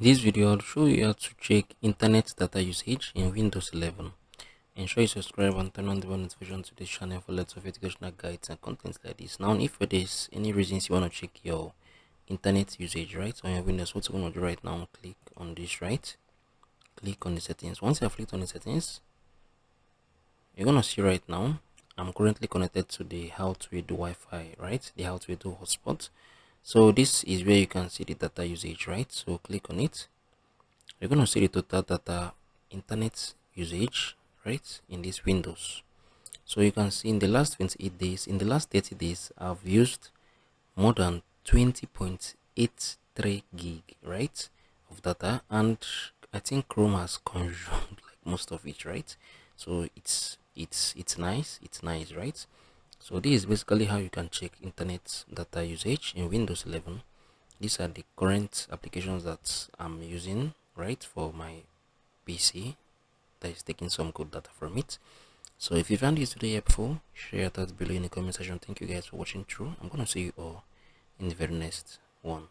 In this video, I'll show you how to check internet data usage in Windows 11. Ensure you subscribe and turn on the notification to this channel for lots of educational guides and contents like this. Now, if there's any reasons you want to check your internet usage, right, on your Windows, what you want to do right now, click on this, right? Click on the settings. Once you have clicked on the settings, you're going to see right now, I'm currently connected to the how to do Wi-Fi, right? The how to do hotspot. So this is where you can see the data usage, right? So click on it. You're going to see the total data internet usage, right, in this Windows. So you can see in the last 28 days, in the last 30 days, I've used more than 20.83 gig, right, of data, and I think Chrome has consumed like most of it, right? So it's nice, right? So this is basically how you can check internet data usage in Windows 11. These are the current applications that I'm using, right, for my PC that is taking some good data from it. So if you found this video helpful, share your thoughts below in the comment section. Thank you guys for watching through. I'm gonna see you all in the very next one.